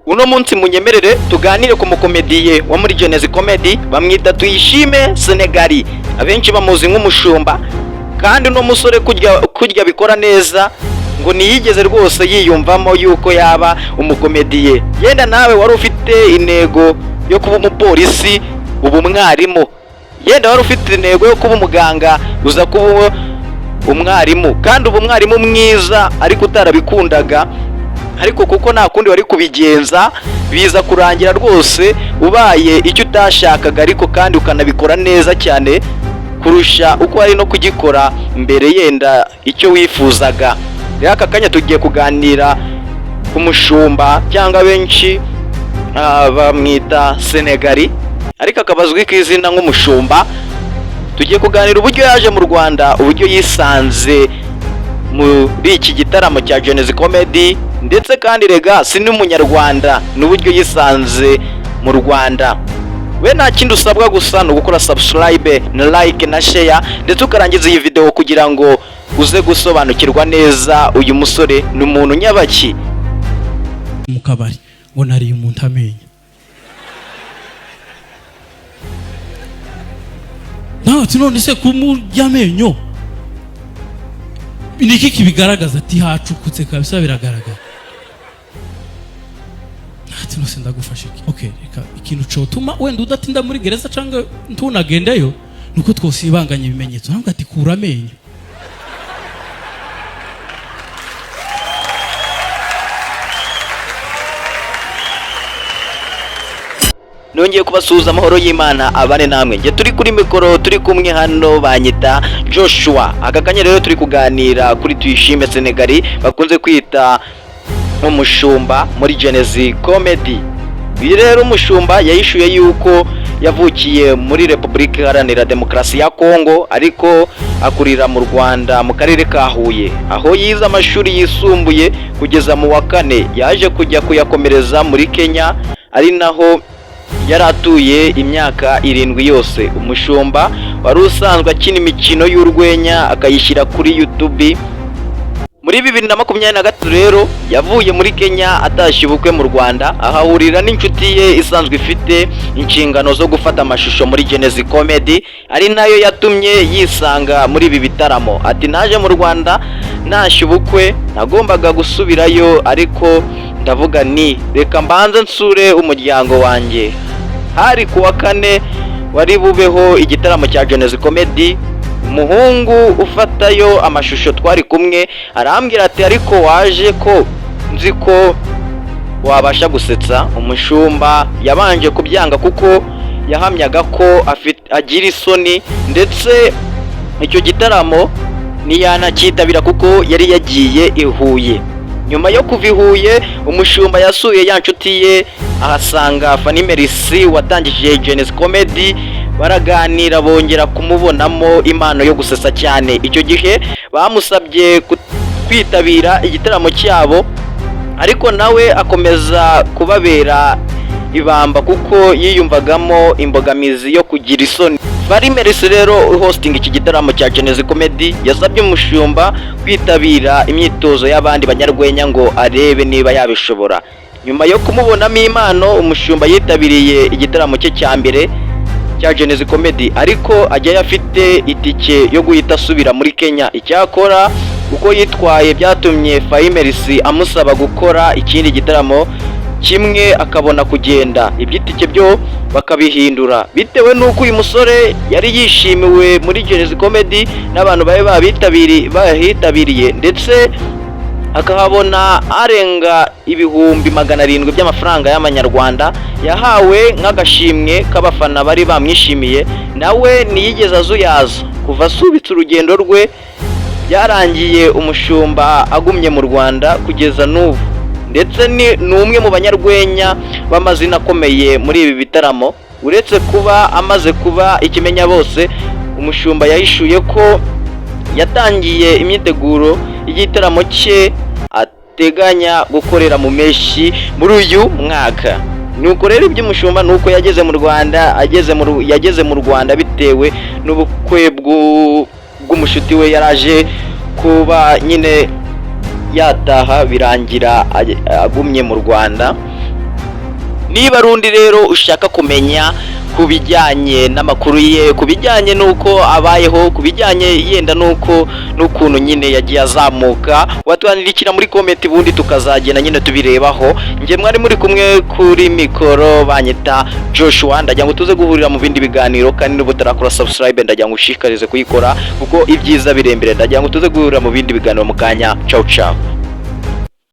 Uno munsi munyemerere tuganire ku mukomediye wa muri Genesis Comedy bamwita Tuyishime Senegali, abenshi bamuzi nk'umushumba, kandi uno musore kurya bikora neza ngo niyigeze rwose yiyumvamo yuko yaba umukomediye. Yenda nawe wari ufite intego yo kuba umupolisi, ubu umwarimu. Yenda wari ufite intego yo kuba umuganga, uza kuba umwarimu, kandi ubu umwarimu mwiza ariko utarabikundaga, ariko kuko nta kundi wari kubigenza biza kurangira rwose ubaye icyo utashakaga, ariko kandi ukanabikora neza cyane kurusha uko wari no kugikora mbere, yenda icyo wifuzaga. Rero aka kanya tugiye kuganira ku mushumba cyangwa benshi bamwita Senegali, ariko akabazwi ku izina nk'umushumba. Tugiye kuganira uburyo yaje mu Rwanda, uburyo yisanze muri iki gitaramo cya Genesis Comedy, ndetse kandi rega si n'umunyarwanda, n'uburyo yisanze mu Rwanda. We nta kindi usabwa gusa no gukora subscribe na like na share, ndetse ukarangiza iyi video kugira ngo uze gusobanukirwa neza uyu musore ni umuntu nyabaki. Mu kabari ngo nariye umuntu amenyo, none se kumurya amenyo niki kibigaragaza? Ati hacukutse kabisa, biragaragara. Ati nose ndagufasha iki? Okay, reka ikintu cotuma wenda udatinda muri gereza cyangwa ntunagendeyo nuko twosibanganya ibimenyetso. Ntabwo ati kura amenyo. Nongeye kubasuhuza amahoro y'Imana abane namwe. Nge turi kuri mikoro, turi kumwe hano, banyita Joshua. Aka kanya rero turi kuganira kuri Tuyishime Senegali bakunze kwita umushumba muri Genesis Comedy. Uyu rero umushumba yahishuye yuko yavukiye muri Repubulika Iharanira Demokarasi ya Kongo, ariko akurira mu Rwanda mu karere ka Huye, aho yize amashuri yisumbuye kugeza mu wa 4. Yaje kujya kuyakomereza muri Kenya, ari naho yari atuye imyaka 7 yose. Umushumba wari usanzwe akina imikino y'urwenya akayishyira kuri YouTube. Muri 2023 rero yavuye muri Kenya atashye ubukwe mu Rwanda, ahahurira n'inshuti ye isanzwe ifite inshingano zo gufata amashusho muri Genesis Comedy, ari nayo yatumye yisanga muri ibi bitaramo. Ati naje mu Rwanda ntashye ubukwe, nagombaga gusubirayo, ariko ndavuga ni reka mbanze nsure umuryango wanjye. Hari ku wa 4 wari bubeho igitaramo cya Genesis Comedy. Umuhungu ufatayo amashusho twari kumwe arambwira ati ariko waje ko nzi ko wabasha gusetsa. Umushumba yabanje kubyanga kuko yahamyaga ko agira isoni, ndetse icyo gitaramo ntiyanakitabira kuko yari yagiye i Huye. Nyuma yo kuva i Huye, umushumba yasuye ya nshuti ye, ahasanga Fanny Mercy watangije Genesis Comedy. Baraganira, bongera kumubonamo impano yo gusetsa cyane. Icyo gihe bamusabye kwitabira igitaramo cyabo, ariko nawe akomeza kubabera ibamba kuko yiyumvagamo imbogamizi yo kugira isoni. Fanny Mercy rero hosting iki gitaramo cya Genesis Comedy yasabye umushumba kwitabira imyitozo y'abandi banyarwenya ngo arebe niba yabishobora. Nyuma yo kumubonamo impano, umushumba yitabiriye igitaramo cye cya mbere cya Genesis Comedy, ariko ajya afite itike yo guhita asubira muri Kenya. Icyakora uko yitwaye byatumye Fanny Mercy amusaba gukora ikindi gitaramo kimwe akabona kugenda, ibyitike byo bakabihindura, bitewe nuko uyu musore yari yishimiwe muri Genesis Comedy n'abantu bahitabiriye, ndetse akahabona arenga 700,000 by'amafaranga y'amanyarwanda yahawe nk'agashimwe k'abafana bari bamwishimiye. Nawe niyigeze azuyaza kuva asubitse urugendo rwe, byarangiye umushumba agumye mu Rwanda kugeza n'ubu, ndetse ni umwe mu banyarwenya b'amazina akomeye muri ibi bitaramo. Uretse kuba amaze kuba ikimenya bose, umushumba yahishuye ko yatangiye imyiteguro y'igitaramo cye ateganya gukorera mu Meshi muri uyu mwaka. Nuko rero iby'umushumba nuko yageze mu Rwanda, yageze mu Rwanda bitewe n'ubukwe bw'umushuti we yaraje kuba nyine yataha birangira agumye mu Rwanda. Niba rundi rero ushaka kumenya ku bijyanye n'amakuru ye, ku bijyanye n'uko abayeho, ku bijyanye yenda n'ukuntu nyine yagiye azamuka, watwandikira muri comment ubundi tukazagenda nyine tubirebaho. Njye mwari muri kumwe kuri mikoro banyita Joshua, ndagira ngo tuze guhurira mu bindi biganiro, kandi niba utarakora subscribe ndagira ngo ushishikarize kuyikora kuko ibyiza birembere. Ndagira ngo tuze guhurira mu bindi biganiro mu kanya. Ciao ciao.